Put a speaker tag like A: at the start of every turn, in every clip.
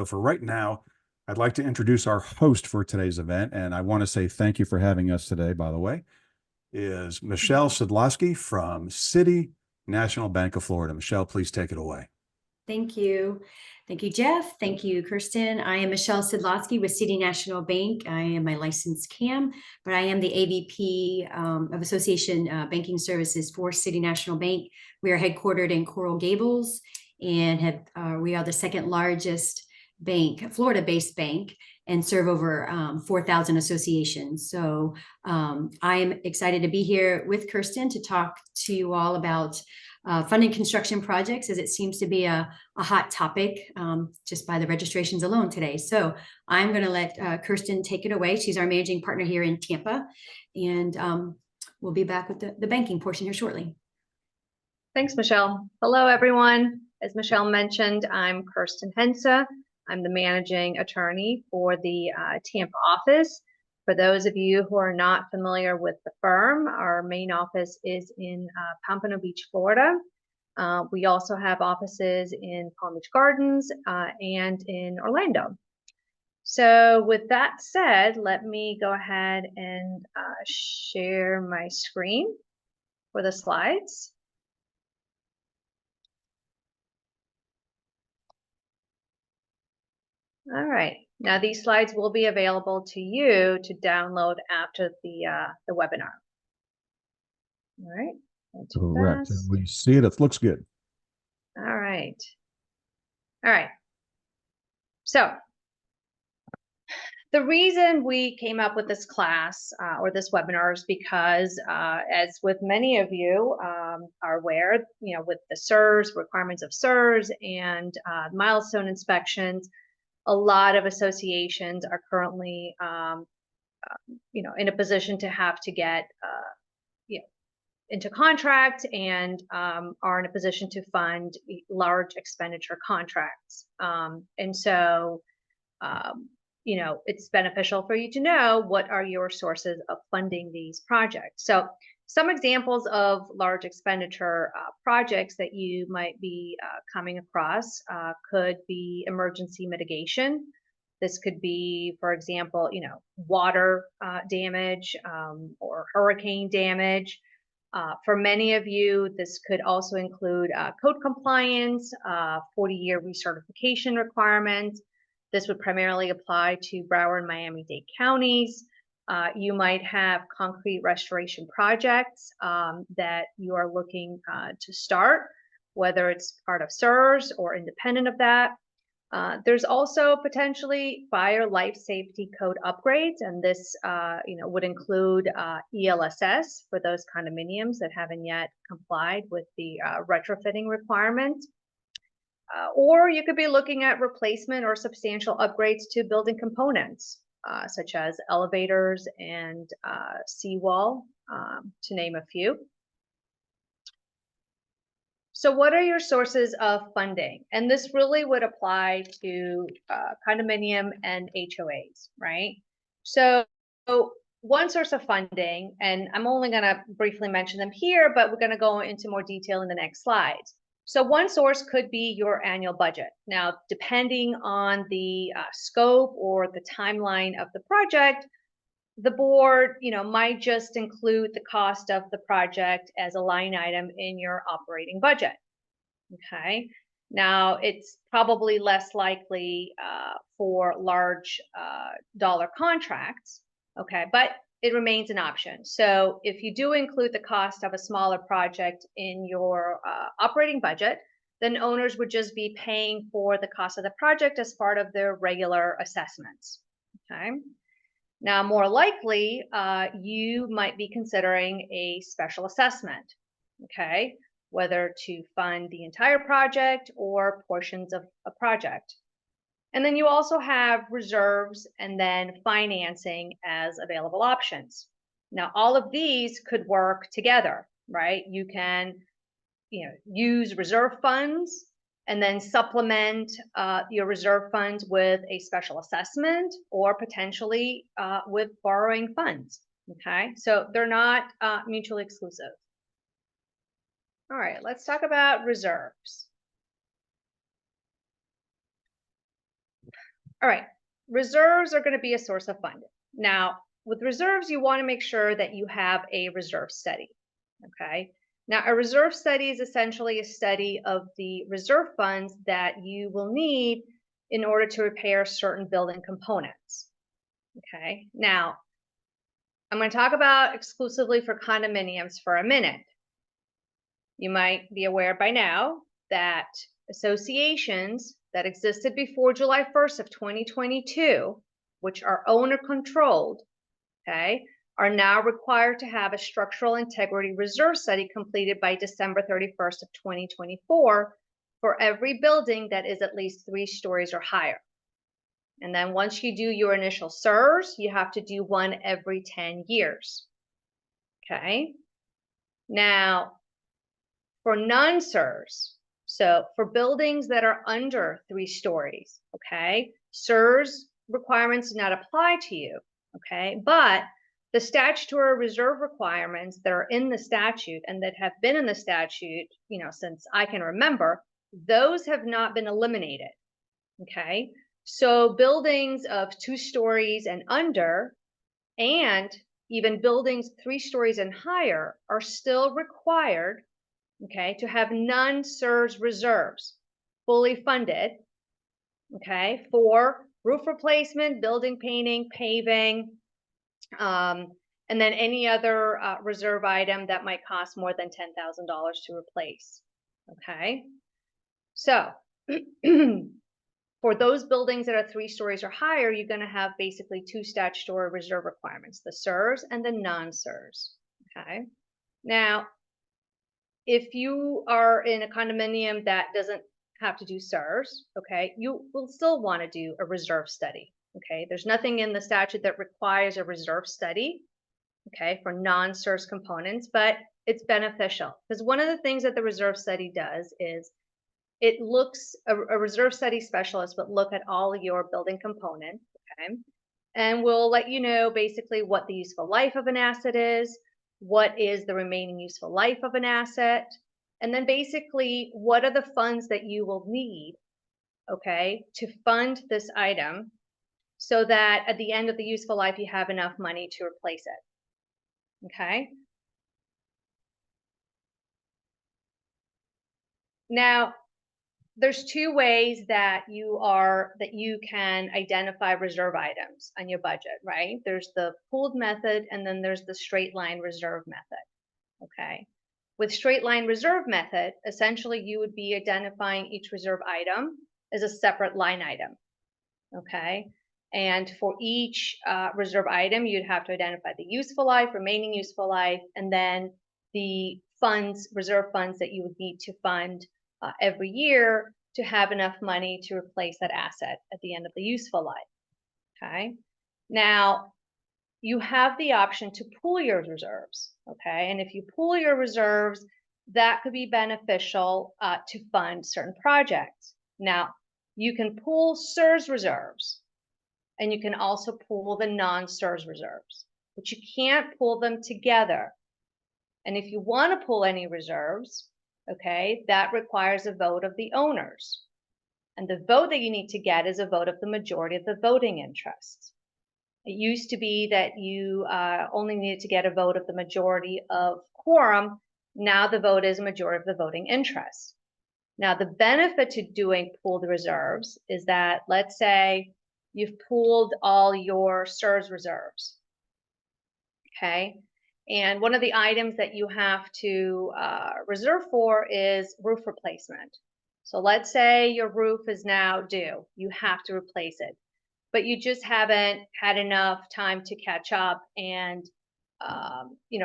A: So for right now, I'd like to introduce our host for today's event, and I want to say thank you for having us today, by the way, is Michele Sadlasky from City National Bank of Florida. Michele, please take it away.
B: Thank you. Thank you, Jeff. Thank you, Kerstin. I am Michele Sadlasky with City National Bank. I am my licensed CAM, but I am the AVP of Association Banking Services for City National Bank. We are headquartered in Coral Gables and we are the second largest bank, Florida-based bank, and serve over 4,000 associations. So I am excited to be here with Kerstin to talk to you all about funding construction projects, as it seems to be a hot topic just by the registrations alone today. So I'm going to let Kerstin take it away. She's our managing partner here in Tampa, and we'll be back with the banking portion here shortly.
C: Thanks, Michele. Hello, everyone. As Michele mentioned, I'm Kerstin Henze. I'm the managing attorney for the Tampa office. For those of you who are not familiar with the firm, our main office is in Pompano Beach, Florida. We also have offices in Palm Beach Gardens and in Orlando. So with that said, let me go ahead and share my screen for the slides. All right. Now these slides will be available to you to download after the webinar. All right.
A: Correct. And we see it. It looks good.
C: All right. All right. So the reason we came up with this class or this webinar is because, as with many of you are aware, with the CEUs, requirements of CEUs and milestone inspections, a lot of associations are currently, in a position to have to get, into contract and are in a position to fund large expenditure contracts. And so, it's beneficial for you to know what are your sources of funding these projects. So some examples of large expenditure projects that you might be coming across could be emergency mitigation. This could be, for example, water damage or hurricane damage. For many of you, this could also include code compliance, 40-year recertification requirements. This would primarily apply to Broward and Miami-Dade counties. You might have concrete restoration projects that you are looking to start, whether it's part of CEUs or independent of that. There's also potentially fire life safety code upgrades, and this would include ELSS for those condominiums that haven't yet complied with the retrofitting requirement. Or you could be looking at replacement or substantial upgrades to building components, such as elevators and seawall, to name a few. So what are your sources of funding? And this really would apply to condominium and HOAs, right? So one source of funding, and I'm only going to briefly mention them here, but we're going to go into more detail in the next slides. So one source could be your annual budget. Now, depending on the scope or the timeline of the project, the board, might just include the cost of the project as a line item in your operating budget. Okay. Now, it's probably less likely for large dollar contracts. Okay, but it remains an option. So if you do include the cost of a smaller project in your operating budget, then owners would just be paying for the cost of the project as part of their regular assessments. Okay. Now, more likely, you might be considering a special assessment, okay, whether to fund the entire project or portions of a project. And then you also have reserves and then financing as available options. Now, all of these could work together, right? You can, use reserve funds and then supplement your reserve funds with a special assessment or potentially with borrowing funds, okay? So they're not mutually exclusive. All right, let's talk about reserves. All right, reserves are going to be a source of funding. Now, with reserves, you want to make sure that you have a reserve study. Okay. Now, a reserve study is essentially a study of the reserve funds that you will need in order to repair certain building components. Okay. Now, I'm going to talk about exclusively for condominiums for a minute. You might be aware by now that associations that existed before July 1st of 2022, which are owner controlled, okay, are now required to have a structural integrity reserve study completed by December 31st of 2024 for every building that is at least 3 stories or higher. And then once you do your initial CEUs, you have to do one every 10 years. Okay. Now, for non-CEUs, so for buildings that are under 3 stories, okay, CEUs requirements do not apply to you, okay, but the statutory reserve requirements that are in the statute and that have been in the statute, you know, since I can remember, those have not been eliminated, okay? So buildings of 2 stories and under, and even buildings 3 stories and higher are still required, okay, to have non-CEUs reserves fully funded, okay, for roof replacement, building painting, paving, and then any other reserve item that might cost more than $10,000 to replace, okay? So for those buildings that are 3 stories or higher, you're going to have basically 2 statutory reserve requirements, the CEUs and the non-CEUs, okay? Now, if you are in a condominium that doesn't have to do CEUs, okay, you will still want to do a reserve study, okay? There's nothing in the statute that requires a reserve study, okay, for non-CEUs components, but it's beneficial because one of the things that the reserve study does is it looks, a reserve study specialist would look at all your building components, okay, and will let you know basically what the useful life of an asset is, what is the remaining useful life of an asset, and then basically what are the funds that you will need, okay, to fund this item so that at the end of the useful life you have enough money to replace it, okay? Now, there's 2 ways that you can identify reserve items on your budget, right? There's the pooled method and then there's the straight line reserve method, okay? With straight line reserve method, essentially you would be identifying each reserve item as a separate line item, okay? And for each reserve item, you'd have to identify the useful life, remaining useful life, and then the funds, reserve funds that you would need to fund every year to have enough money to replace that asset at the end of the useful life, okay? Now, you have the option to pool your reserves, okay? And if you pool your reserves, that could be beneficial to fund certain projects. Now, you can pool CEUs reserves, and you can also pool the non-CEUs reserves, but you can't pool them together. And if you want to pool any reserves, okay, that requires a vote of the owners. And the vote that you need to get is a vote of the majority of the voting interests. It used to be that you only needed to get a vote of the majority of quorum. Now the vote is a majority of the voting interests. Now the benefit to doing pooled reserves is that, let's say you've pooled all your CEUs reserves, okay? And one of the items that you have to reserve for is roof replacement. So let's say your roof is now due. You have to replace it, but you just haven't had enough time to catch up and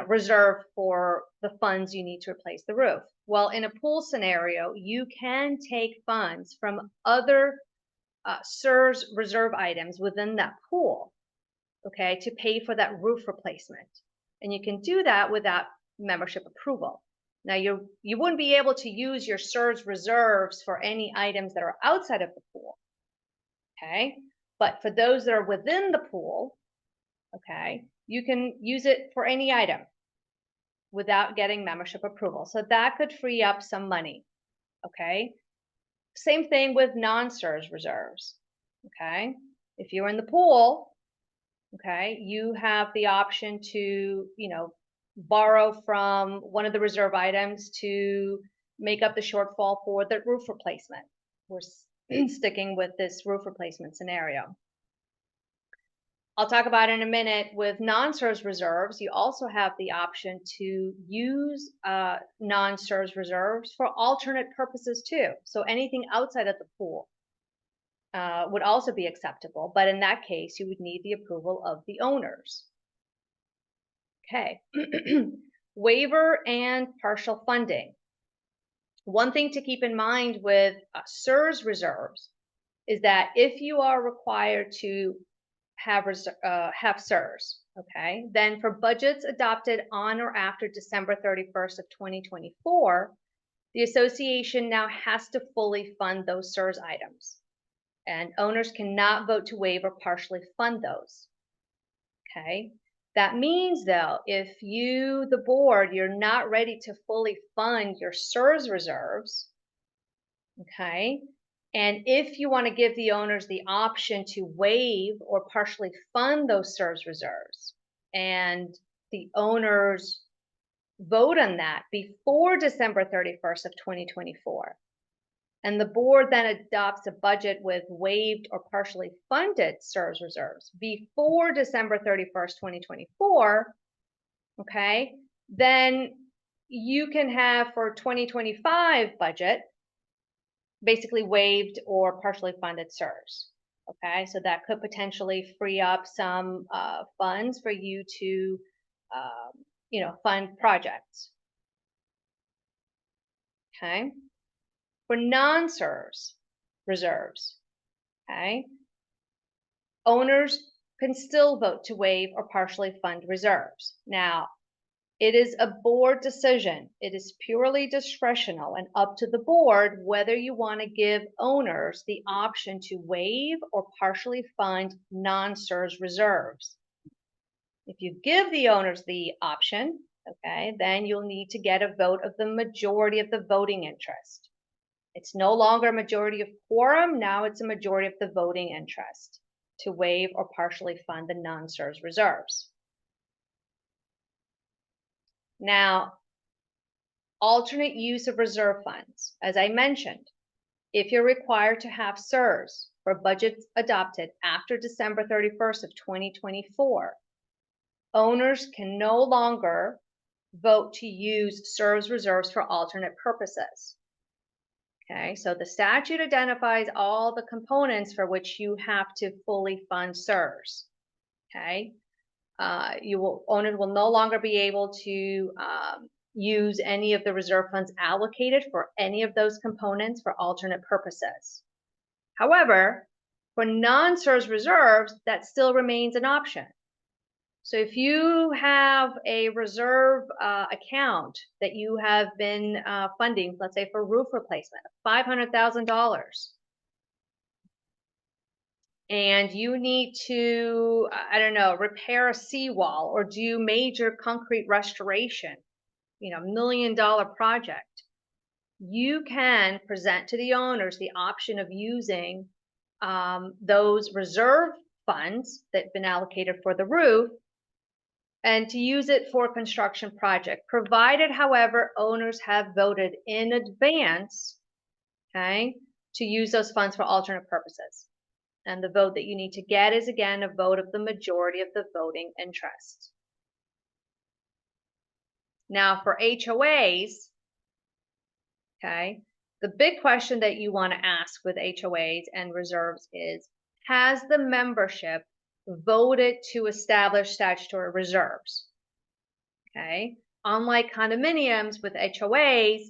C: reserve for the funds you need to replace the roof. Well, in a pool scenario, you can take funds from other CEUs reserve items within that pool, okay, to pay for that roof replacement. And you can do that without membership approval. Now, you wouldn't be able to use your CEUs reserves for any items that are outside of the pool, okay? But for those that are within the pool, okay, you can use it for any item without getting membership approval. So that could free up some money, okay? Same thing with non-CEUs reserves. Okay. If you're in the pool, okay, you have the option to, borrow from one of the reserve items to make up the shortfall for the roof replacement. We're sticking with this roof replacement scenario. I'll talk about in a minute. With non-CEUs reserves, you also have the option to use non-CEUs reserves for alternate purposes too. So anything outside of the pool would also be acceptable, but in that case, you would need the approval of the owners. Okay. Waiver and partial funding. One thing to keep in mind with CEUs reserves is that if you are required to have CEUs, okay, then for budgets adopted on or after December 31st of 2024, the association now has to fully fund those CEUs items, and owners cannot vote to waive or partially fund those. Okay. That means, though, if you, the board, you're not ready to fully fund your CEUs reserves, okay, and if you want to give the owners the option to waive or partially fund those CEUs reserves, and the owners vote on that before December 31st of 2024, and the board then adopts a budget with waived or partially funded CEUs reserves before December 31st, 2024, okay, then you can have for 2025 budget basically waived or partially funded CEUs. Okay, so that could potentially free up some funds for you to, fund projects. Okay. For non-CEUs reserves, okay, owners can still vote to waive or partially fund reserves. Now, it is a board decision. It is purely discretional and up to the board whether you want to give owners the option to waive or partially fund non-CEUs reserves. If you give the owners the option, okay, then you'll need to get a vote of the majority of the voting interest. It's no longer a majority of quorum, now it's a majority of the voting interest to waive or partially fund the non-CEUs reserves. Now, alternate use of reserve funds. As I mentioned, if you're required to have CEUs for budgets adopted after December 31st of 2024, owners can no longer vote to use CEUs reserves for alternate purposes. Okay, so the statute identifies all the components for which you have to fully fund CEUs. Okay, owners will no longer be able to use any of the reserve funds allocated for any of those components for alternate purposes. However, for non-CEUs reserves, that still remains an option. So if you have a reserve account that you have been funding, let's say for roof replacement, $500,000, and you need to, I don't know, repair a seawall or do major concrete restoration, $1 million project, you can present to the owners the option of using those reserve funds that have been allocated for the roof and to use it for a construction project, provided, however, owners have voted in advance, okay, to use those funds for alternate purposes. And the vote that you need to get is, again, a vote of the majority of the voting interest. Now, for HOAs, okay, the big question that you want to ask with HOAs and reserves is, has the membership voted to establish statutory reserves? Okay, unlike condominiums with HOAs,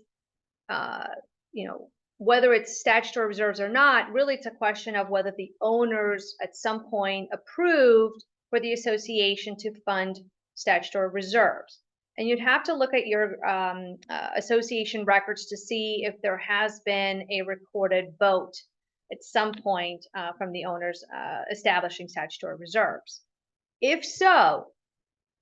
C: whether it's statutory reserves or not, really it's a question of whether the owners at some point approved for the association to fund statutory reserves. And you'd have to look at your association records to see if there has been a recorded vote at some point from the owners establishing statutory reserves. If so,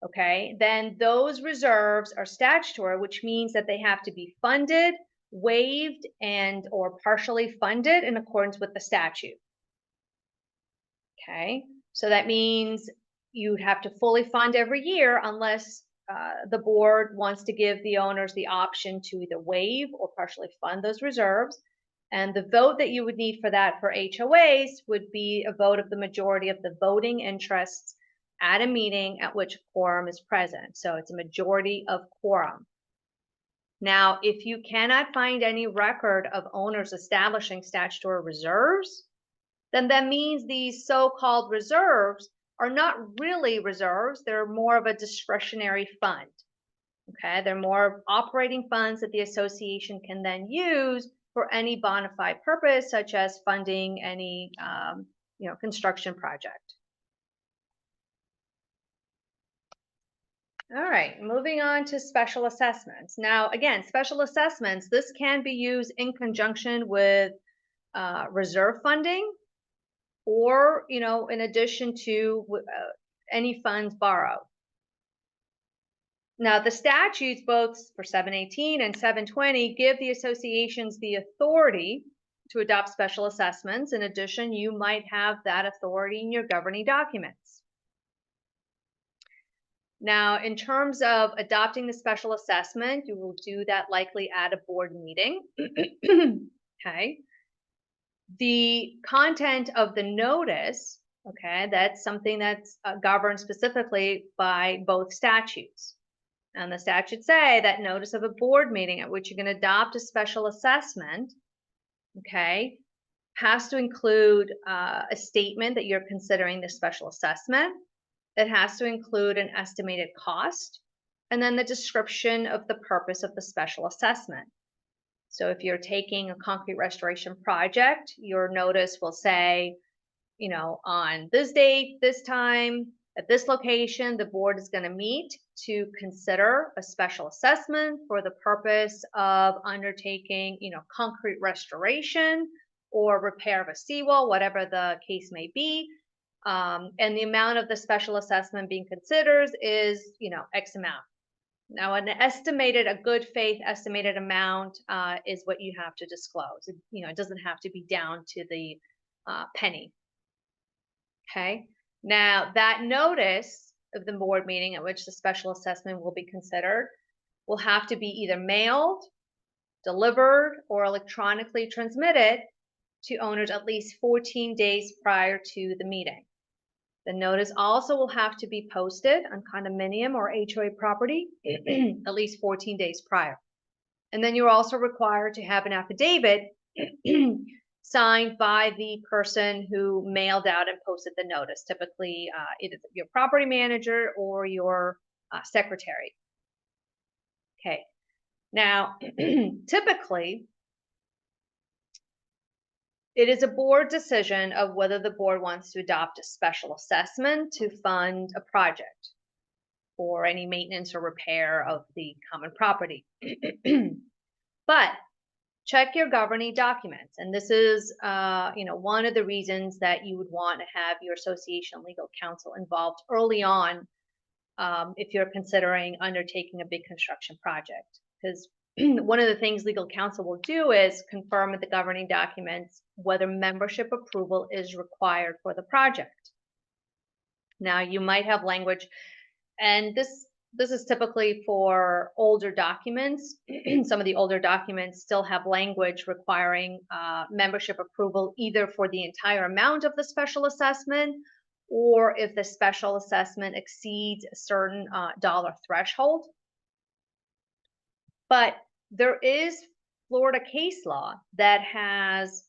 C: okay, then those reserves are statutory, which means that they have to be funded, waived, and or partially funded in accordance with the statute. Okay, so that means you'd have to fully fund every year unless the board wants to give the owners the option to either waive or partially fund those reserves. And the vote that you would need for that for HOAs would be a vote of the majority of the voting interests at a meeting at which quorum is present. So it's a majority of quorum. Now, if you cannot find any record of owners establishing statutory reserves, then that means these so-called reserves are not really reserves. They're more of a discretionary fund. Okay, they're more operating funds that the association can then use for any bona fide purpose, such as funding any construction project. All right, moving on to special assessments. Now, again, special assessments, this can be used in conjunction with reserve funding, or, in addition to any funds borrowed. Now, the statutes, both for 718 and 720, give the associations the authority to adopt special assessments. In addition, you might have that authority in your governing documents. Now, in terms of adopting the special assessment, you will do that likely at a board meeting. Okay. The content of the notice, okay, that's something that's governed specifically by both statutes. And the statutes say that notice of a board meeting at which you're going to adopt a special assessment, okay, has to include a statement that you're considering the special assessment. It has to include an estimated cost, and then the description of the purpose of the special assessment. So if you're taking a concrete restoration project, your notice will say, on this date, this time, at this location, the board is going to meet to consider a special assessment for the purpose of undertaking, concrete restoration or repair of a seawall, whatever the case may be. And the amount of the special assessment being considered is, X amount. Now, a good faith estimated amount is what you have to disclose. It doesn't have to be down to the penny. Okay. Now, that notice of the board meeting at which the special assessment will be considered will have to be either mailed, delivered, or electronically transmitted to owners at least 14 days prior to the meeting. The notice also will have to be posted on condominium or HOA property at least 14 days prior. And then you're also required to have an affidavit signed by the person who mailed out and posted the notice, typically either your property manager or your secretary. Okay. Now, typically, it is a board decision of whether the board wants to adopt a special assessment to fund a project or any maintenance or repair of the common property. But check your governing documents. And this is, one of the reasons that you would want to have your association legal counsel involved early on if you're considering undertaking a big construction project. Because one of the things legal counsel will do is confirm with the governing documents whether membership approval is required for the project. Now, you might have language, and this is typically for older documents. Some of the older documents still have language requiring membership approval either for the entire amount of the special assessment or if the special assessment exceeds a certain dollar threshold. But there is Florida case law that has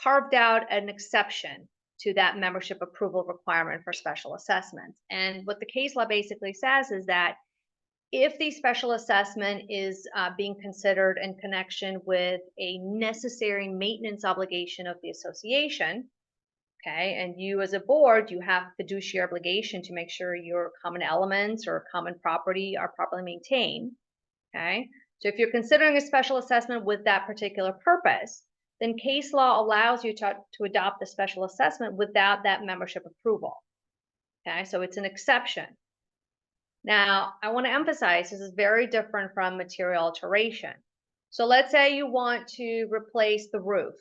C: carved out an exception to that membership approval requirement for special assessments. And what the case law basically says is that if the special assessment is being considered in connection with a necessary maintenance obligation of the association, okay, and you as a board, you have fiduciary obligation to make sure your common elements or common property are properly maintained, okay? So if you're considering a special assessment with that particular purpose, then case law allows you to adopt the special assessment without that membership approval. Okay, so it's an exception. Now, I want to emphasize this is very different from material alteration. So let's say you want to replace the roof,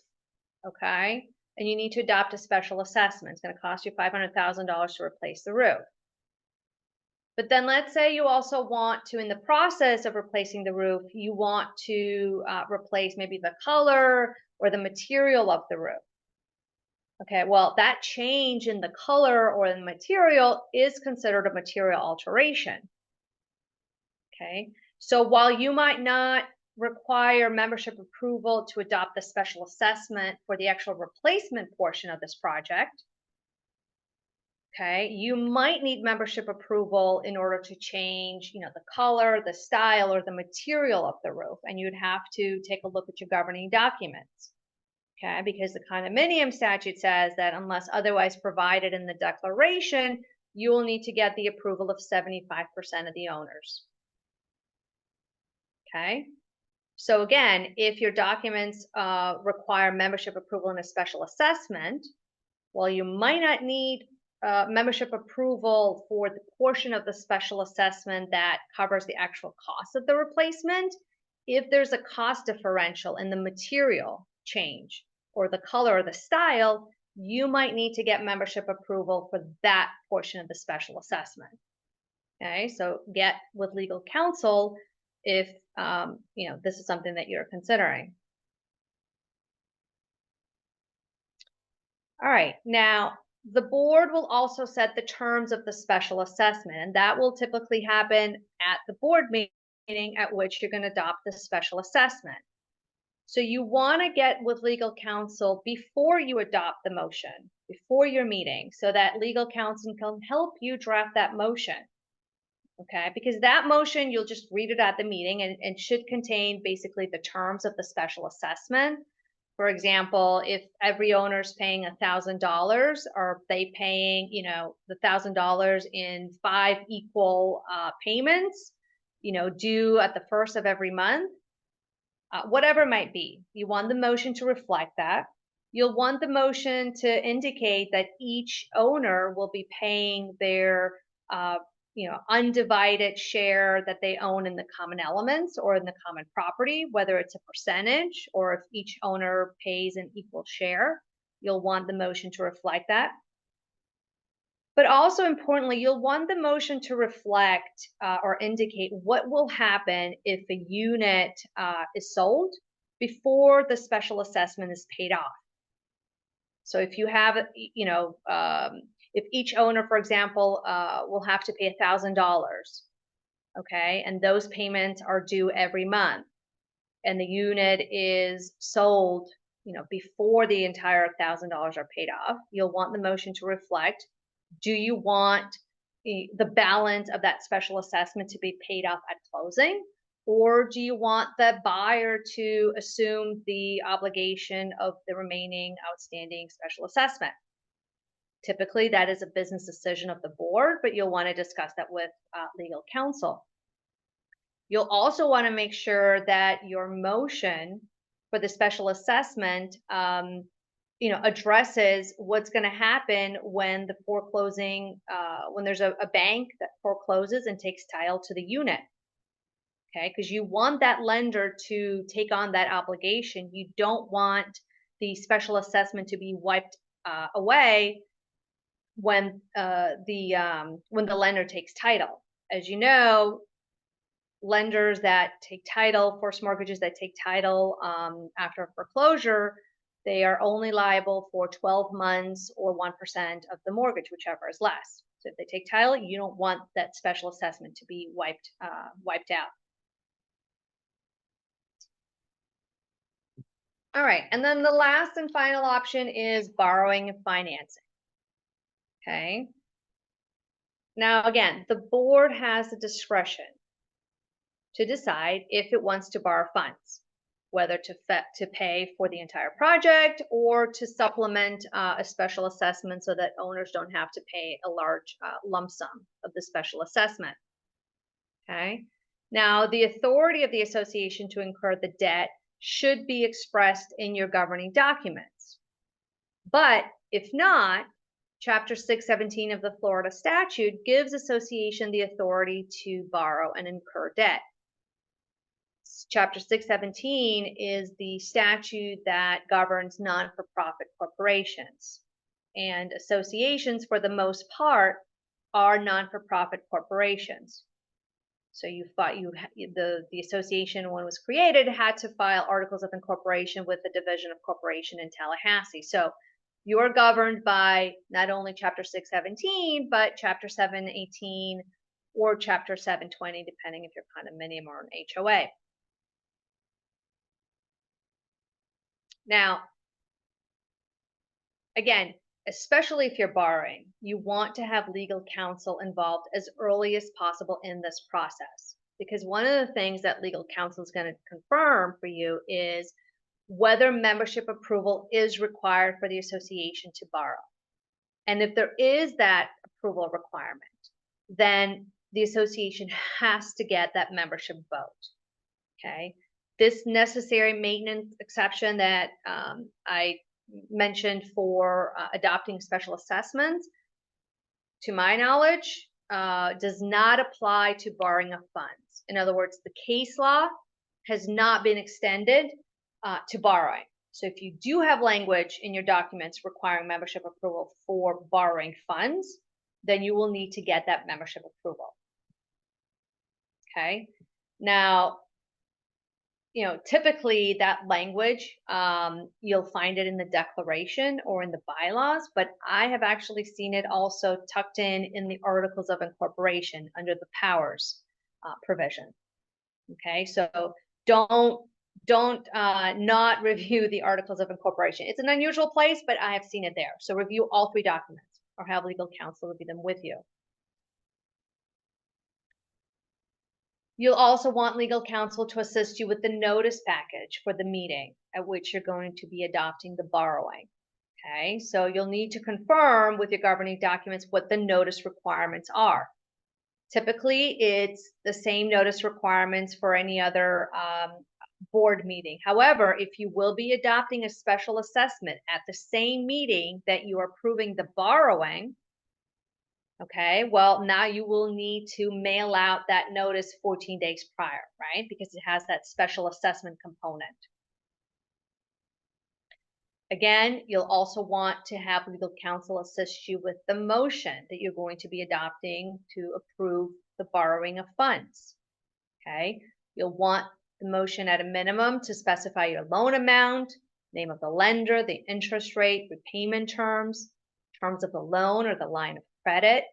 C: okay? and you need to adopt a special assessment. It's going to cost you $500,000 to replace the roof. But then let's say you also want to, in the process of replacing the roof, you want to replace maybe the color or the material of the roof. Okay, well, that change in the color or the material is considered a material alteration. Okay, so while you might not require membership approval to adopt the special assessment for the actual replacement portion of this project, okay, you might need membership approval in order to change, the color, the style, or the material of the roof, and you'd have to take a look at your governing documents. Okay, because the condominium statute says that unless otherwise provided in the declaration, you will need to get the approval of 75% of the owners. Okay, so again, if your documents require membership approval in a special assessment, well, you might not need membership approval for the portion of the special assessment that covers the actual cost of the replacement. If there's a cost differential in the material change or the color or the style, you might need to get membership approval for that portion of the special assessment. Okay, so get with legal counsel if this is something that you're considering. All right, now the board will also set the terms of the special assessment, and that will typically happen at the board meeting at which you're going to adopt the special assessment. So you want to get with legal counsel before you adopt the motion, before your meeting, so that legal counsel can help you draft that motion. Okay, because that motion, you'll just read it at the meeting and should contain basically the terms of the special assessment. For example, if every owner is paying $1,000, are they paying, the $1,000 in 5 equal payments, due at the first of every month? Whatever it might be, you want the motion to reflect that. You'll want the motion to indicate that each owner will be paying their, undivided share that they own in the common elements or in the common property, whether it's a percentage or if each owner pays an equal share. You'll want the motion to reflect that. But also importantly, you'll want the motion to reflect or indicate what will happen if a unit is sold before the special assessment is paid off. So if you have, if each owner, for example, will have to pay $1,000, okay, and those payments are due every month, and the unit is sold, before the entire $1,000 are paid off, you'll want the motion to reflect. Do you want the balance of that special assessment to be paid off at closing? Or do you want the buyer to assume the obligation of the remaining outstanding special assessment? Typically, that is a business decision of the board, but you'll want to discuss that with legal counsel. You'll also want to make sure that your motion for the special assessment addresses what's going to happen when the foreclosing, when there's a bank that forecloses and takes title to the unit. Okay, because you want that lender to take on that obligation. You don't want the special assessment to be wiped away when the lender takes title. As you know, lenders that take title, forced mortgages that take title after a foreclosure, they are only liable for 12 months or 1% of the mortgage, whichever is less. So if they take title, you don't want that special assessment to be wiped out. All right, and then the last and final option is borrowing and financing. Okay. Now, again, the board has the discretion to decide if it wants to borrow funds, whether to pay for the entire project or to supplement a special assessment so that owners don't have to pay a large lump sum of the special assessment. Okay. Now, the authority of the association to incur the debt should be expressed in your governing documents. But if not, Chapter 617 of the Florida statute gives association the authority to borrow and incur debt. Chapter 617 is the statute that governs non-for-profit corporations. And associations, for the most part, are non-for-profit corporations. So the association, when it was created, had to file articles of incorporation with the Division of Corporation in Tallahassee. So you're governed by not only Chapter 617, but Chapter 718 or Chapter 720, depending if you're condominium or an HOA. Now, again, especially if you're borrowing, you want to have legal counsel involved as early as possible in this process. Because one of the things that legal counsel is going to confirm for you is whether membership approval is required for the association to borrow. And if there is that approval requirement, then the association has to get that membership vote. Okay. This necessary maintenance exception that I mentioned for adopting special assessments, to my knowledge, does not apply to borrowing of funds. In other words, the case law has not been extended to borrowing. So if you do have language in your documents requiring membership approval for borrowing funds, then you will need to get that membership approval. Okay. Now, typically that language, you'll find it in the declaration or in the bylaws, but I have actually seen it also tucked in the articles of incorporation under the powers provision. Okay, so don't not review the articles of incorporation. It's an unusual place, but I have seen it there. So review all 3 documents or have legal counsel review them with you. You'll also want legal counsel to assist you with the notice package for the meeting at which you're going to be adopting the borrowing. Okay, so you'll need to confirm with your governing documents what the notice requirements are. Typically, it's the same notice requirements for any other board meeting. However, if you will be adopting a special assessment at the same meeting that you are approving the borrowing, okay, well, now you will need to mail out that notice 14 days prior, right? Because it has that special assessment component. Again, you'll also want to have legal counsel assist you with the motion that you're going to be adopting to approve the borrowing of funds. Okay, you'll want the motion at a minimum to specify your loan amount, name of the lender, the interest rate, repayment terms of the loan or the line of credit.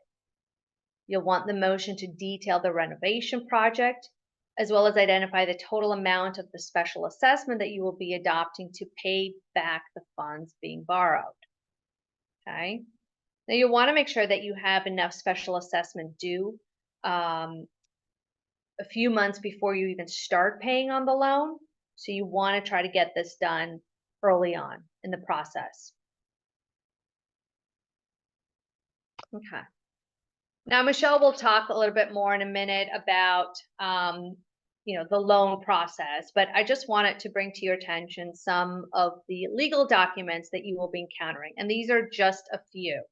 C: You'll want the motion to detail the renovation project, as well as identify the total amount of the special assessment that you will be adopting to pay back the funds being borrowed. Okay. Now you'll want to make sure that you have enough special assessment due a few months before you even start paying on the loan. So you want to try to get this done early on in the process. Okay. Now, Michele will talk a little bit more in a minute about, the loan process, but I just wanted to bring to your attention some of the legal documents that you will be encountering. And these are just a few.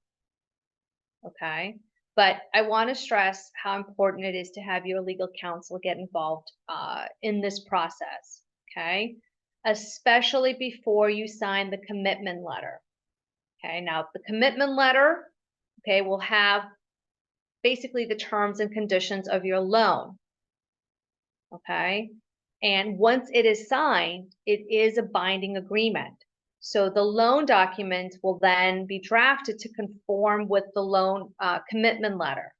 C: Okay. But I want to stress how important it is to have your legal counsel get involved in this process. Okay. Especially before you sign the commitment letter. Okay. Now, the commitment letter, okay, will have basically the terms and conditions of your loan. Okay. And once it is signed, it is a binding agreement. So the loan documents will then be drafted to conform with the loan commitment letter.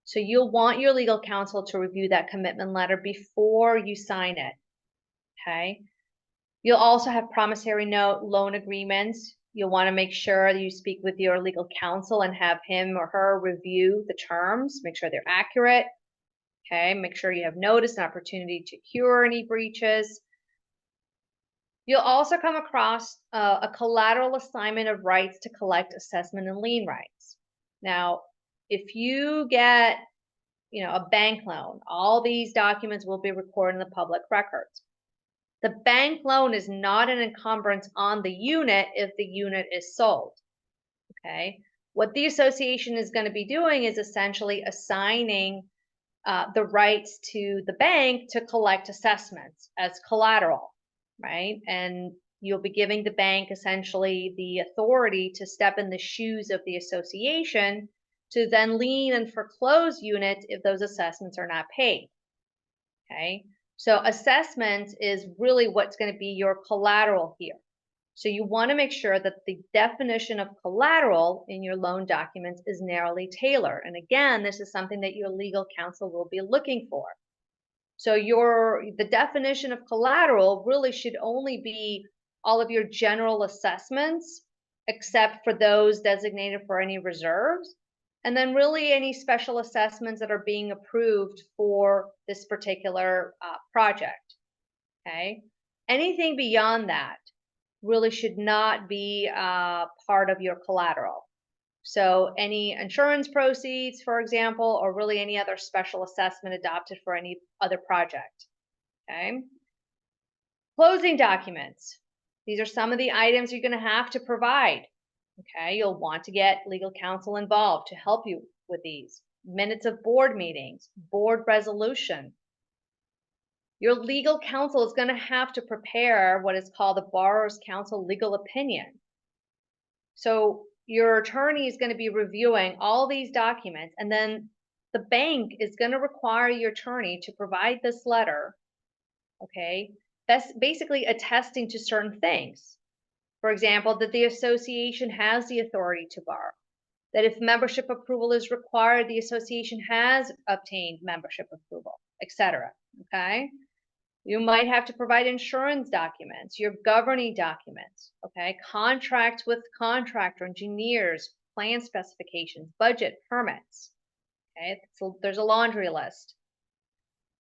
C: So you'll want your legal counsel to review that commitment letter before you sign it. Okay. You'll also have promissory note loan agreements. You'll want to make sure that you speak with your legal counsel and have him or her review the terms, make sure they're accurate. Okay, make sure you have notice and opportunity to cure any breaches. You'll also come across a collateral assignment of rights to collect assessment and lien rights. Now, if you get, a bank loan, all these documents will be recorded in the public records. The bank loan is not an encumbrance on the unit if the unit is sold. Okay, what the association is going to be doing is essentially assigning the rights to the bank to collect assessments as collateral, right? And you'll be giving the bank essentially the authority to step in the shoes of the association to then lien and foreclose units if those assessments are not paid. Okay, so assessments is really what's going to be your collateral here. So you want to make sure that the definition of collateral in your loan documents is narrowly tailored. And again, this is something that your legal counsel will be looking for. So the definition of collateral really should only be all of your general assessments, except for those designated for any reserves. And then really any special assessments that are being approved for this particular project, okay? Anything beyond that really should not be part of your collateral. So any insurance proceeds, for example, or really any other special assessment adopted for any other project, okay? Closing documents. These are some of the items you're going to have to provide. Okay, you'll want to get legal counsel involved to help you with these. Minutes of board meetings, board resolution. Your legal counsel is going to have to prepare what is called the borrower's counsel legal opinion. So your attorney is going to be reviewing all these documents, and then the bank is going to require your attorney to provide this letter, okay, that's basically attesting to certain things. For example, that the association has the authority to borrow, that if membership approval is required, the association has obtained membership approval, etc. Okay? You might have to provide insurance documents, your governing documents, okay? Contracts with contractor, engineers, plan specifications, budget, permits, okay? So there's a laundry list.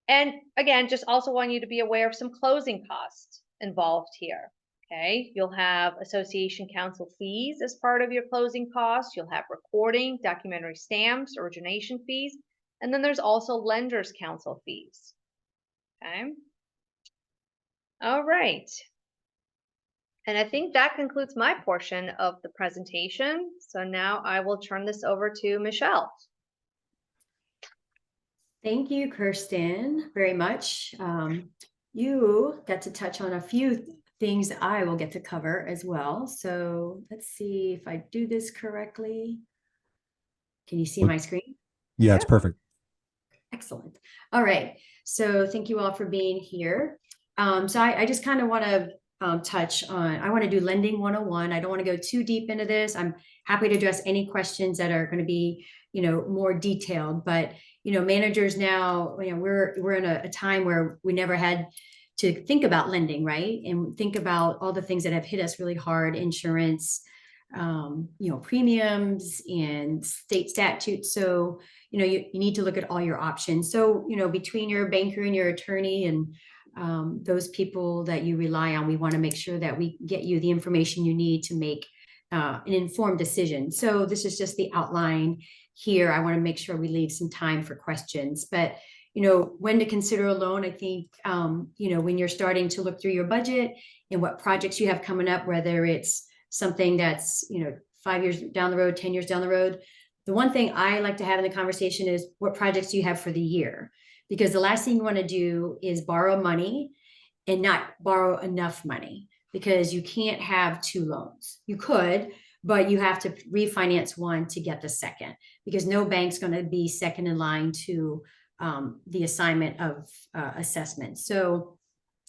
C: And again, just also want you to be aware of some closing costs involved here. Okay, you'll have association counsel fees as part of your closing costs. You'll have recording, documentary stamps, origination fees, and then there's also lender's counsel fees. Okay. All right. And I think that concludes my portion of the presentation. So now I will turn this over to Michele.
B: Thank you, Kerstin, very much. You got to touch on a few things I will get to cover as well. So let's see if I do this correctly. Can you see my screen?
A: Yeah, it's perfect.
B: Excellent. All right. So thank you all for being here. So I just kind of want to touch on, I want to do lending 101. I don't want to go too deep into this. I'm happy to address any questions that are going to be, more detailed, but, managers now, we're in a time where we never had to think about lending, right? And think about all the things that have hit us really hard, insurance, premiums and state statutes. So, you need to look at all your options. So, between your banker and your attorney and those people that you rely on, we want to make sure that we get you the information you need to make an informed decision. So this is just the outline here. I want to make sure we leave some time for questions, but when to consider a loan, I think, when you're starting to look through your budget and what projects you have coming up, whether it's something that's, 5 years down the road, 10 years down the road, the one thing I like to have in the conversation is what projects do you have for the year? Because the last thing you want to do is borrow money and not borrow enough money, because you can't have two loans. You could, but you have to refinance one to get the second, because no bank's going to be second in line to the assignment of assessment. So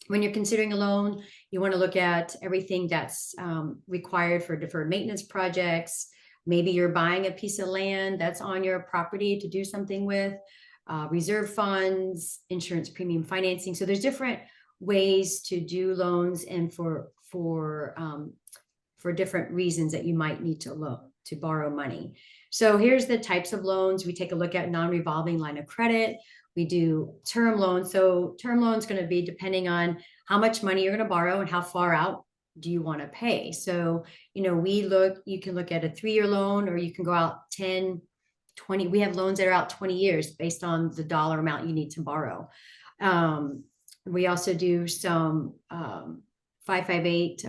B: when you're considering a loan, you want to look at everything that's required for deferred maintenance projects. Maybe you're buying a piece of land that's on your property to do something with, reserve funds, insurance premium financing. So there's different ways to do loans, and for different reasons that you might need to borrow money. So here's the types of loans. We take a look at non-revolving line of credit. We do term loans. So term loan is going to be depending on how much money you're going to borrow and how far out do you want to pay. So, you can look at a 3-year loan, or you can go out 10, 20. We have loans that are out 20 years based on the dollar amount you need to borrow. We also do some 558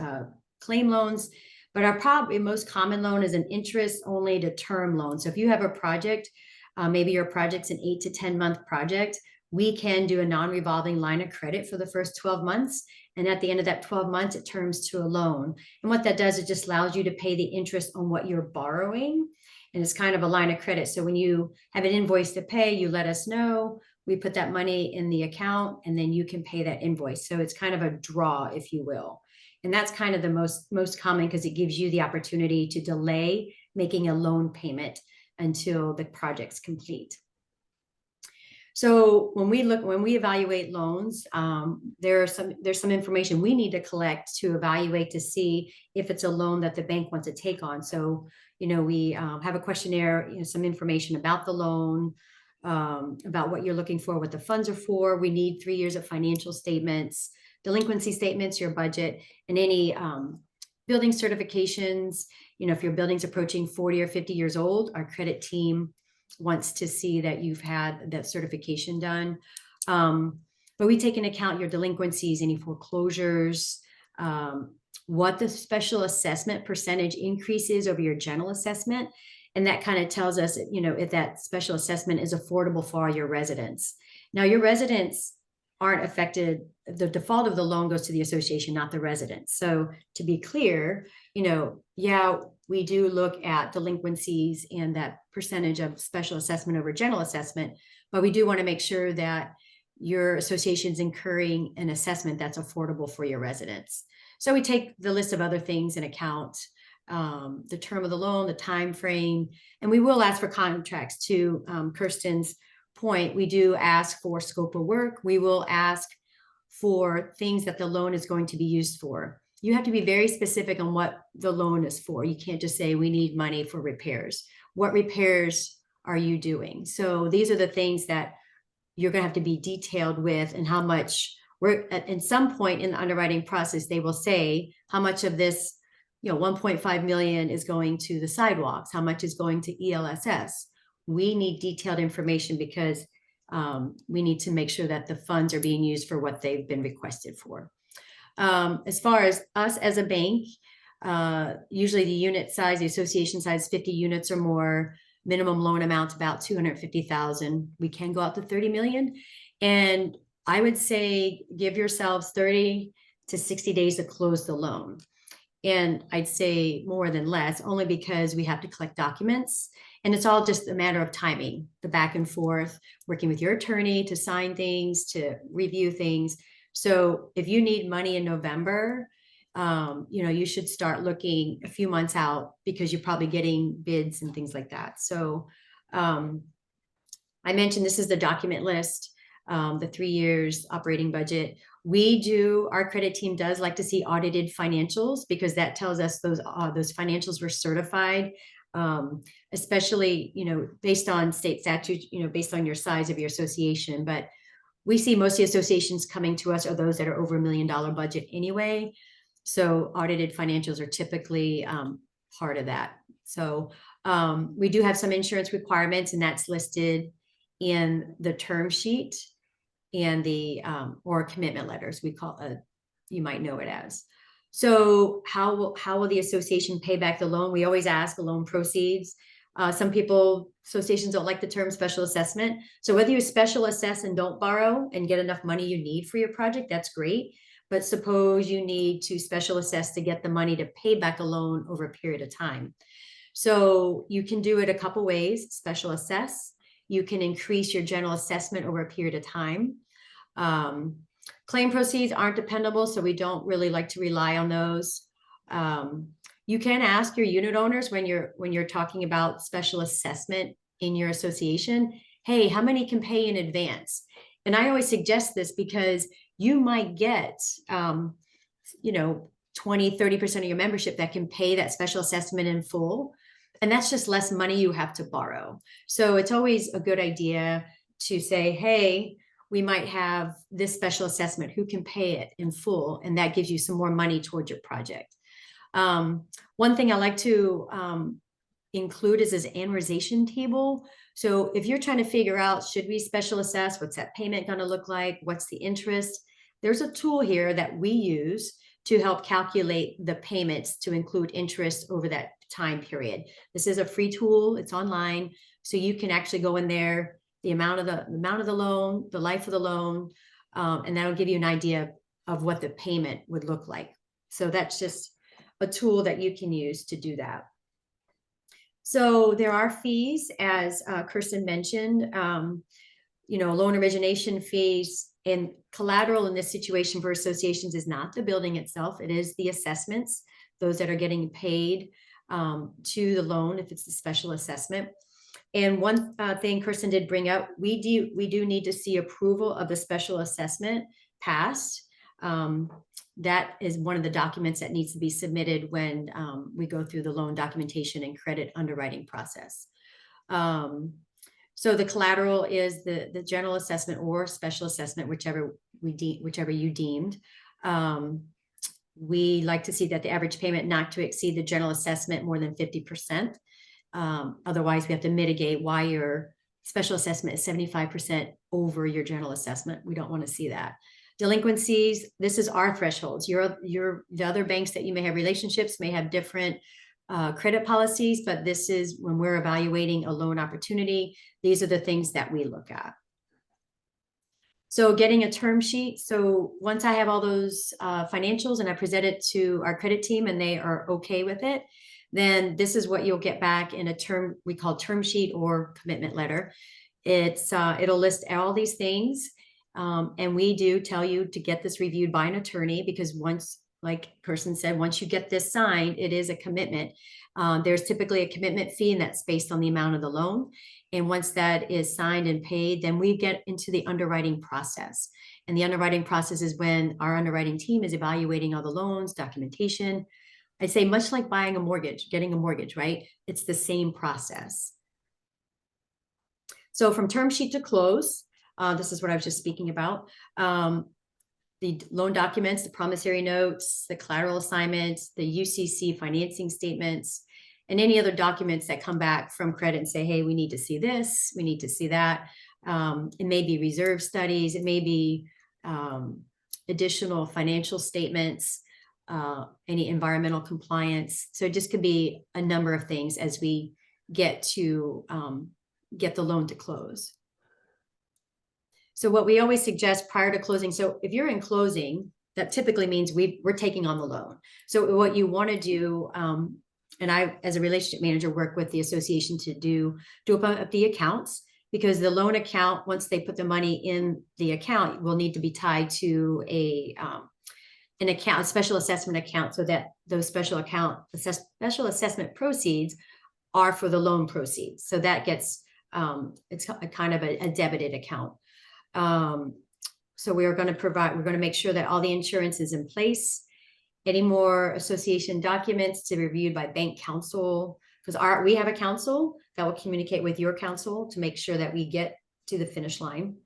B: claim loans, but our most common loan is an interest only to term loan. So if you have a project maybe your project's an 8 to 10 month project, we can do a non-revolving line of credit for the first 12 months. And at the end of that 12 months, it turns to a loan. And what that does, it just allows you to pay the interest on what you're borrowing. And it's kind of a line of credit. So when you have an invoice to pay, you let us know, we put that money in the account, and then you can pay that invoice. So it's kind of a draw, if you will. And that's kind of the most common, because it gives you the opportunity to delay making a loan payment until the project's complete. So when we evaluate loans, there's some information we need to collect to evaluate to see if it's a loan that the bank wants to take on. So, we have a questionnaire, some information about the loan, about what you're looking for, what the funds are for. We need 3 years of financial statements, delinquency statements, your budget, and any building certifications. If your building's approaching 40 or 50 years old, our credit team wants to see that you've had that certification done. But we take into account your delinquencies, any foreclosures, what the special assessment percentage increases over your general assessment. And that kind of tells us, if that special assessment is affordable for all your residents. Now, your residents aren't affected. The default of the loan goes to the association, not the residents. So to be clear, yeah, we do look at delinquencies and that percentage of special assessment over general assessment, but we do want to make sure that your association's incurring an assessment that's affordable for your residents. So we take the list of other things in account, the term of the loan, the time frame, and we will ask for contracts. To Kerstin's point, we do ask for scope of work. We will ask for things that the loan is going to be used for. You have to be very specific on what the loan is for. You can't just say we need money for repairs. What repairs are you doing? So these are the things that you're going to have to be detailed with, and how much. We're at some point in the underwriting process, they will say how much of this, 1.5 million is going to the sidewalks, how much is going to ELSS. We need detailed information, because we need to make sure that the funds are being used for what they've been requested for. As far as us as a bank, usually the unit size, the association size, 50 units or more, minimum loan amount about 250,000. We can go out to 30 million. And I would say give yourselves 30 to 60 days to close the loan. And I'd say more than less, only because we have to collect documents, and it's all just a matter of timing, the back and forth, working with your attorney to sign things, to review things. So if you need money in November, you should start looking a few months out, because you're probably getting bids and things like that. So I mentioned this is the document list, the 3 years operating budget. Our credit team does like to see audited financials, because that tells us those financials were certified, especially, based on state statute, based on your size of your association. But we see most of the associations coming to us are those that are over $1 million budget anyway. So audited financials are typically part of that. So we do have some insurance requirements, and that's listed in the term sheet and the or commitment letters, we call it, you might know it as. So how will the association pay back the loan? We always ask the loan proceeds. Some associations don't like the term special assessment. So whether you special assess and don't borrow and get enough money you need for your project, that's great. But suppose you need to special assess to get the money to pay back a loan over a period of time. So you can do it a couple ways. Special assess. You can increase your general assessment over a period of time. Claim proceeds aren't dependable, so we don't really like to rely on those. You can ask your unit owners when you're talking about special assessment in your association, hey, how many can pay in advance? And I always suggest this, because you might get 20-30% of your membership that can pay that special assessment in full. And that's just less money you have to borrow. So it's always a good idea to say, hey, we might have this special assessment, who can pay it in full? And that gives you some more money towards your project. One thing I like to include is this amortization table. So if you're trying to figure out, should we special assess? What's that payment going to look like? What's the interest? There's a tool here that we use to help calculate the payments to include interest over that time period. This is a free tool. It's online. So you can actually go in there, the amount of the loan, the life of the loan, and that'll give you an idea of what the payment would look like. So that's just a tool that you can use to do that. So there are fees, as Kerstin mentioned, loan origination fees, and collateral in this situation for associations is not the building itself. It is the assessments, those that are getting paid to the loan if it's a special assessment. And one thing Kerstin did bring up, we do need to see approval of the special assessment passed. That is one of the documents that needs to be submitted when we go through the loan documentation and credit underwriting process. So the collateral is the general assessment or special assessment, whichever you deemed. We like to see that the average payment not to exceed the general assessment more than 50%. Otherwise, we have to mitigate why your special assessment is 75% over your general assessment. We don't want to see that. Delinquencies, this is our thresholds. The other banks that you may have relationships may have different credit policies, but this is when we're evaluating a loan opportunity. These are the things that we look at. So getting a term sheet. So once I have all those financials and I present it to our credit team and they are okay with it, then this is what you'll get back in a term we call term sheet or commitment letter. It'll list all these things. And we do tell you to get this reviewed by an attorney, because once, like Kerstin said, once you get this signed, it is a commitment. There's typically a commitment fee, and that's based on the amount of the loan. And once that is signed and paid, then we get into the underwriting process. And the underwriting process is when our underwriting team is evaluating all the loans, documentation. I'd say much like buying a mortgage, getting a mortgage, right? It's the same process. So from term sheet to close, this is what I was just speaking about. The loan documents, the promissory notes, the collateral assignments, the UCC financing statements, and any other documents that come back from credit and say, hey, we need to see this, we need to see that. It may be reserve studies, it may be additional financial statements, any environmental compliance. So it just could be a number of things as we get to get the loan to close. So what we always suggest prior to closing, so if you're in closing, that typically means we're taking on the loan. So what you want to do, and I, as a relationship manager, work with the association to do up the accounts, because the loan account, once they put the money in the account, will need to be tied to an account, a special assessment account, so that those special assessment proceeds are for the loan proceeds. So that gets, it's a kind of a debited account. So we're going to make sure that all the insurance is in place. Any more association documents to be reviewed by bank counsel, because we have a counsel that will communicate with your counsel to make sure that we get to the finish line.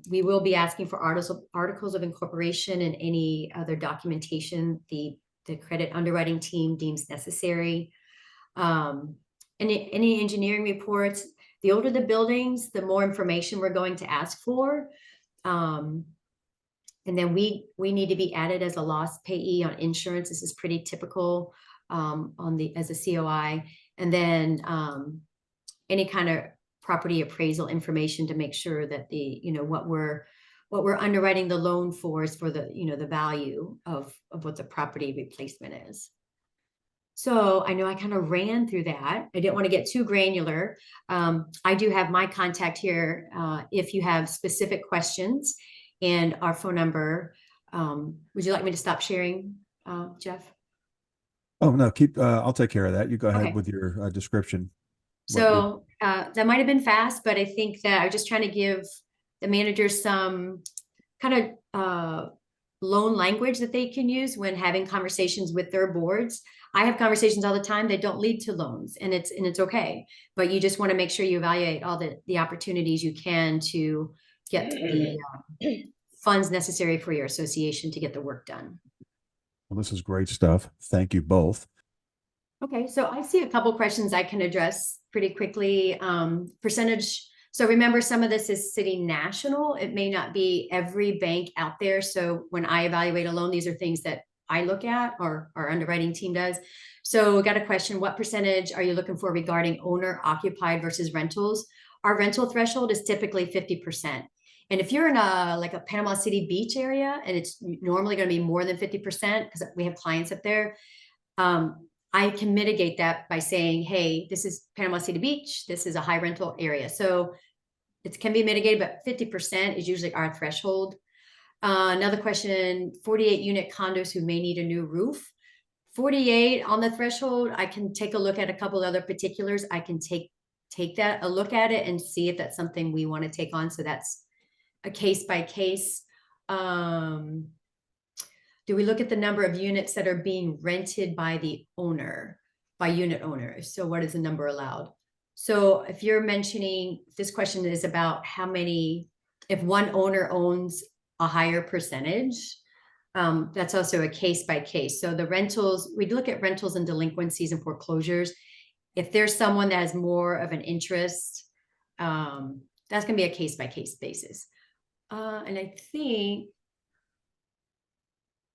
B: We will be asking for articles of incorporation and any other documentation the credit underwriting team deems necessary. Any engineering reports. The older the buildings, the more information we're going to ask for. And then we need to be added as a loss payee on insurance. This is pretty typical as a COI. And then any kind of property appraisal information to make sure that what we're underwriting the loan for is for the value of what the property replacement is. So I know I kind of ran through that. I didn't want to get too granular. I do have my contact here if you have specific questions, and our phone number. Would you like me to stop sharing, Jeff?
A: Oh, no, I'll take care of that. You go ahead
B: Okay.
A: with your description.
B: So that might have been fast, but I think that I'm just trying to give the managers some kind of loan language that they can use when having conversations with their boards. I have conversations all the time that don't lead to loans, and it's okay. But you just want to make sure you evaluate all the opportunities you can to get the funds necessary for your association to get the work done.
A: Well, this is great stuff. Thank you both.
B: Okay, so I see a couple questions I can address pretty quickly. Percentage. So remember, some of this is City National. It may not be every bank out there. So when I evaluate a loan, these are things that I look at, or our underwriting team does. So we got a question, what percentage are you looking for regarding owner occupied versus rentals? Our rental threshold is typically 50%. And if you're in like a Panama City Beach area, and it's normally going to be more than 50% because we have clients up there, I can mitigate that by saying, hey, this is Panama City Beach. This is a high rental area. So it can be mitigated, but 50% is usually our threshold. Another question, 48 unit condos who may need a new roof. 48 on the threshold, I can take a look at a couple other particulars. I can take a look at it and see if that's something we want to take on. So that's a case by case. Do we look at the number of units that are being rented by the owner, by unit owners? So what is the number allowed? So if you're mentioning, this question is about how many, if one owner owns a higher percentage, that's also a case by case. So the rentals, we'd look at rentals and delinquencies and foreclosures. If there's someone that has more of an interest, that's gonna be a case by case basis. And I think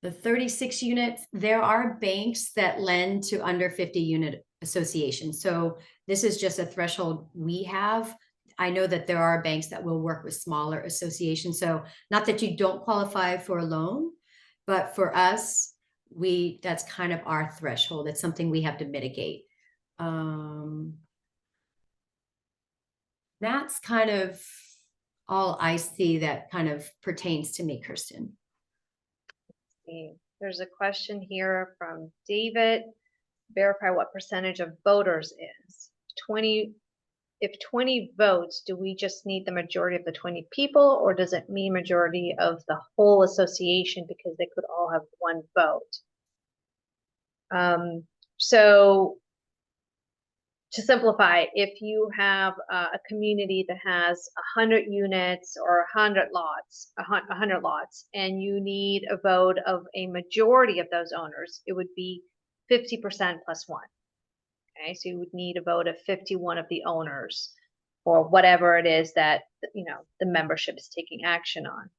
B: the 36 units, there are banks that lend to under 50 unit associations. So this is just a threshold we have. I know that there are banks that will work with smaller associations. So not that you don't qualify for a loan, but for us, that's kind of our threshold. It's something we have to mitigate. That's kind of all I see that kind of pertains to me, Kerstin.
C: There's a question here from David. Verify what percentage of voters is 20. If 20 votes, do we just need the majority of the 20 people, or does it mean majority of the whole association because they could all have one vote? So to simplify, if you have a community that has 100 units or 100 lots, 100 lots, and you need a vote of a majority of those owners, it would be 50% plus one. Okay, so you would need a vote of 51 of the owners, or whatever it is that, you know, the membership is taking action on.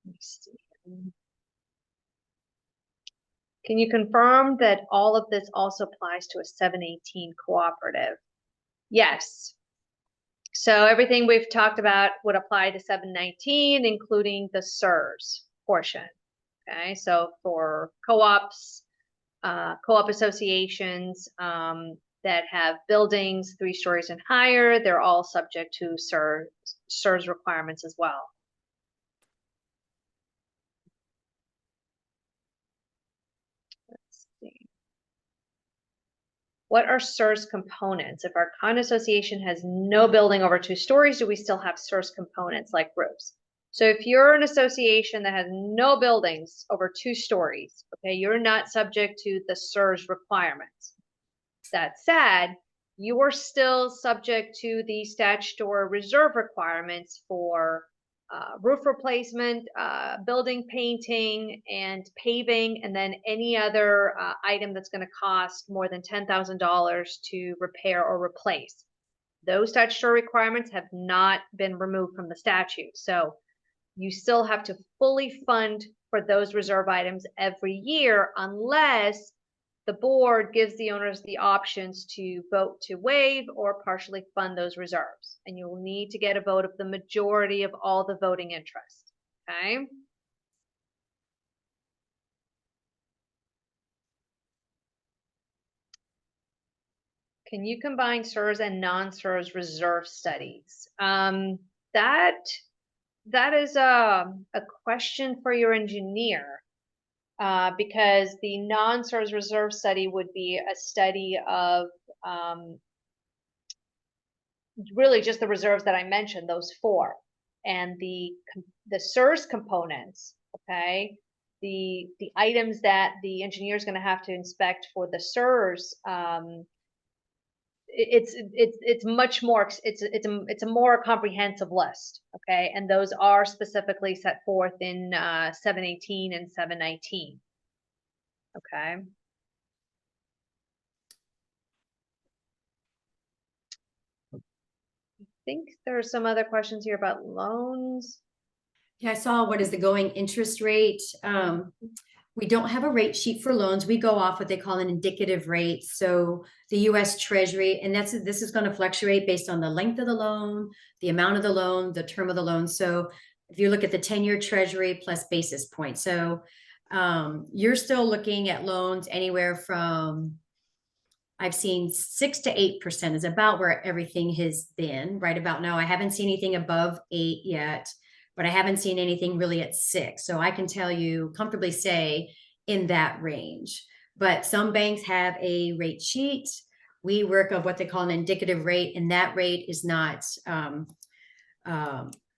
C: Let me see. Can you confirm that all of this also applies to a 718 cooperative? Yes. So everything we've talked about would apply to 719, including the CEUs portion. Okay, so for co-ops, co-op associations that have buildings 3 stories and higher, they're all subject to CEUs requirements as well. Let's see. What are CEUs components? If our condo association has no building over 2 stories, do we still have CEUs components like roofs? So if you're an association that has no buildings over 2 stories, okay, you're not subject to the CEUs requirements. That said, you are still subject to the statutory reserve requirements for roof replacement, building painting and paving, and then any other item that's going to cost more than $10,000 to repair or replace. Those statutory requirements have not been removed from the statute. So you still have to fully fund for those reserve items every year, unless the board gives the owners the options to vote to waive or partially fund those reserves. And you will need to get a vote of the majority of all the voting interest. Okay. Can you combine CEUs and non-CEUs reserve studies? That is a question for your engineer. Because the non-CEUs reserve study would be a study of really just the reserves that I mentioned, those 4, and the CEUs components. Okay, the items that the engineer is going to have to inspect for the CEUs. It's much more. It's a more comprehensive list. Okay, and those are specifically set forth in 718 and 719. Okay. I think there are some other questions here about loans.
B: Yeah, I saw what is the going interest rate. We don't have a rate sheet for loans. We go off what they call an indicative rate. So the US Treasury, and this is going to fluctuate based on the length of the loan, the amount of the loan, the term of the loan. So if you look at the 10-year Treasury plus basis points, so you're still looking at loans anywhere from, I've seen 6 to 8% is about where everything has been right about now. I haven't seen anything above 8 yet, but I haven't seen anything really at 6. So I can tell you comfortably say in that range. But some banks have a rate sheet. We work of what they call an indicative rate, and that rate is not,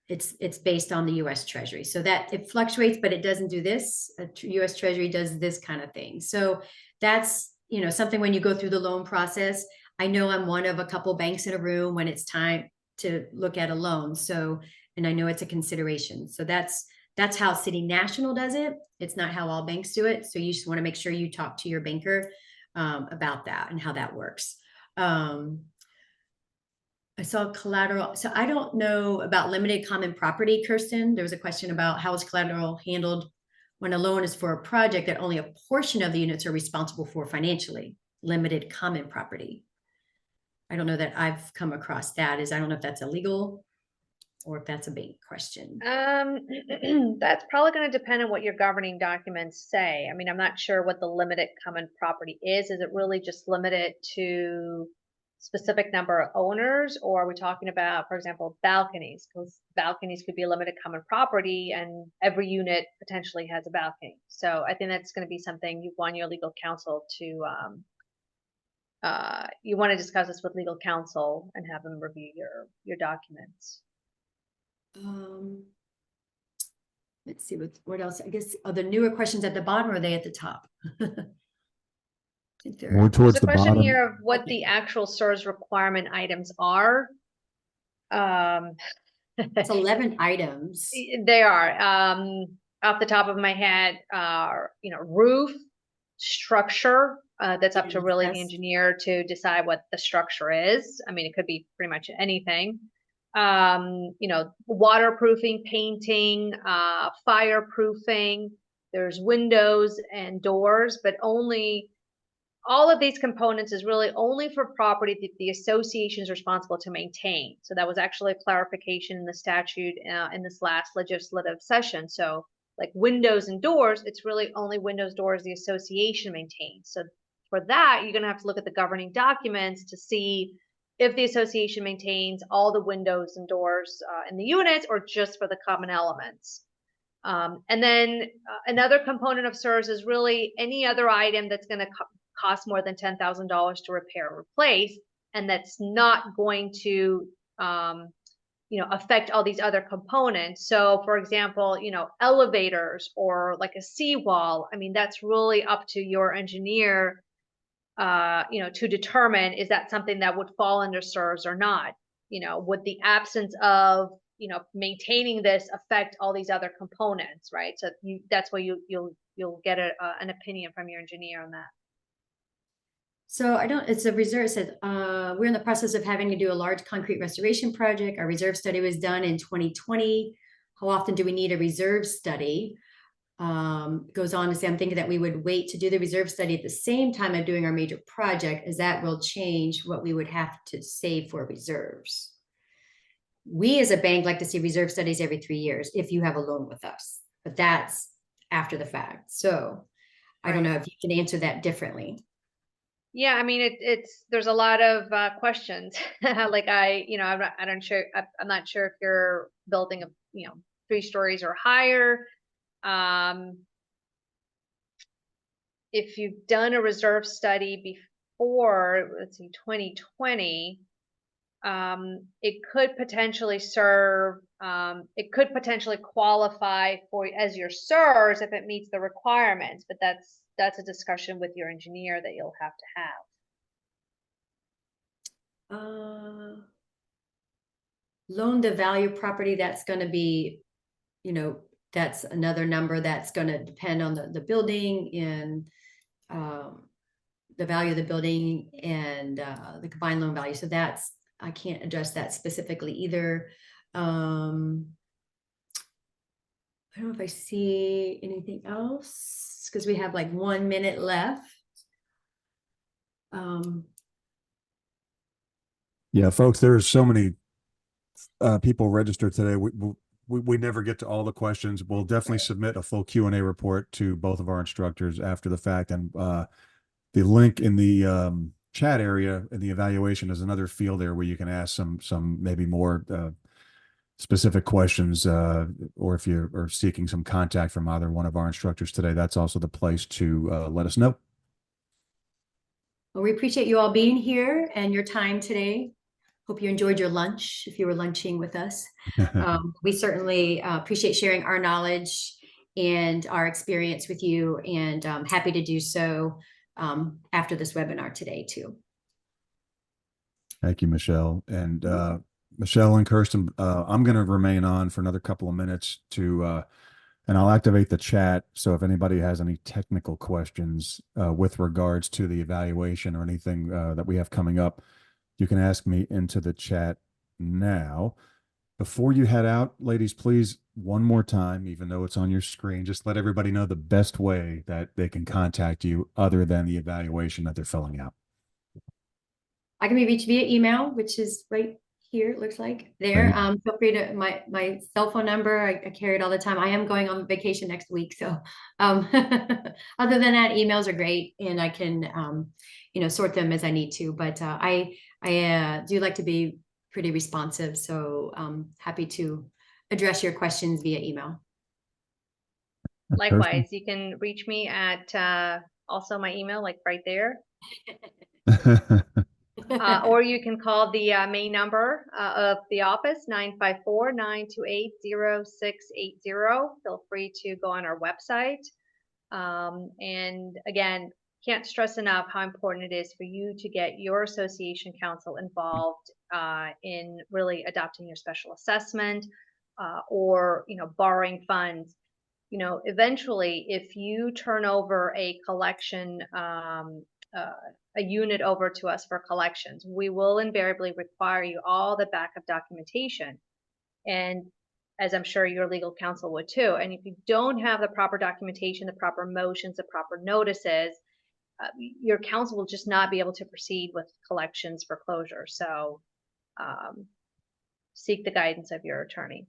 B: it's based on the US Treasury. So that it fluctuates, but it doesn't do this. US Treasury does this kind of thing. So that's, something when you go through the loan process. I know I'm one of a couple banks in a room when it's time to look at a loan. So, and I know it's a consideration. So that's how City National does it. It's not how all banks do it. So you just want to make sure you talk to your banker about that and how that works. I saw collateral. So I don't know about limited common property, Kerstin. There was a question about how is collateral handled when a loan is for a project that only a portion of the units are responsible for financially. Limited common property. I don't know that I've come across that. I don't know if that's illegal or if that's a bank question.
C: That's probably going to depend on what your governing documents say. I mean, I'm not sure what the limited common property is. Is it really just limited to specific number of owners, or are we talking about, for example, balconies? Because balconies could be a limited common property and every unit potentially has a balcony. So I think that's going to be something you want your legal counsel to you want to discuss this with legal counsel and have them review your documents.
B: Let's see what else. I guess are the newer questions at the bottom, or are they at the top?
A: More towards
C: There's a
A: the
C: question
A: bottom.
C: here of what the actual CEUs requirement items are.
B: It's 11 items.
C: They are. Off the top of my head, roof, structure. That's up to really the engineer to decide what the structure is. I mean, it could be pretty much anything. Waterproofing, painting, fireproofing. There's windows and doors, but only all of these components is really only for property that the association is responsible to maintain. So that was actually a clarification in the statute in this last legislative session. So like windows and doors, it's really only windows, doors the association maintains. So for that, you're going to have to look at the governing documents to see if the association maintains all the windows and doors in the units or just for the common elements. And then another component of CEUs is really any other item that's going to cost more than $10,000 to repair or replace, and that's not going to affect all these other components. So for example, elevators or like a seawall, I mean, that's really up to your engineer to determine, is that something that would fall under CEUs or not? Would the absence of maintaining this affect all these other components, right? So that's where you'll get an opinion from your engineer on that.
B: So it's a reserve. It says, we're in the process of having to do a large concrete restoration project. Our reserve study was done in 2020. How often do we need a reserve study? Goes on to say, I'm thinking that we would wait to do the reserve study at the same time of doing our major project, as that will change what we would have to save for reserves. We as a bank like to see reserve studies every 3 years if you have a loan with us, but that's after the fact. So I don't know if you can answer that differently.
C: Yeah, I mean, there's a lot of questions. Like I'm not sure if you're building 3 stories or higher. If you've done a reserve study before, let's see, 2020, it could potentially serve, it could potentially qualify for as your CEUs if it meets the requirements, but that's a discussion with your engineer that you'll have to have.
B: Loan to value property, that's going to be, that's another number that's going to depend on the building and the value of the building and the combined loan value. So I can't address that specifically either. I don't know if I see anything else because we have like 1 minute left.
A: Yeah, folks, there's so many people registered today. We never get to all the questions. We'll definitely submit a full Q&A report to both of our instructors after the fact. And the link in the chat area in the evaluation is another field there where you can ask some maybe more specific questions, or if you are seeking some contact from either one of our instructors today, that's also the place to let us know.
B: Well, we appreciate you all being here and your time today. Hope you enjoyed your lunch if you were lunching with us. We certainly appreciate sharing our knowledge and our experience with you, and happy to do so after this webinar today too.
A: Thank you, Michele. And Michele and Kerstin, I'm going to remain on for another couple of minutes to, and I'll activate the chat. So if anybody has any technical questions with regards to the evaluation or anything that we have coming up, you can ask me into the chat now. Before you head out, ladies, please, one more time, even though it's on your screen, just let everybody know the best way that they can contact you other than the evaluation that they're filling out.
B: I can be reached via email, which is right here, it looks like there. Feel free to my cell phone number. I carry it all the time. I am going on vacation next week. So other than that, emails are great, and I can sort them as I need to. But I do like to be pretty responsive. So happy to address your questions via email.
C: Likewise, you can reach me at also my email, like right there. Or you can call the main number of the office, 954-928-0680. Feel free to go on our website. And again, can't stress enough how important it is for you to get your association counsel involved in really adopting your special assessment or borrowing funds. Eventually, if you turn over a collection, a unit over to us for collections, we will invariably require you all the backup documentation. And as I'm sure your legal counsel would too. And if you don't have the proper documentation, the proper motions, the proper notices, your counsel will just not be able to proceed with collections for closure. So seek the guidance of your attorney.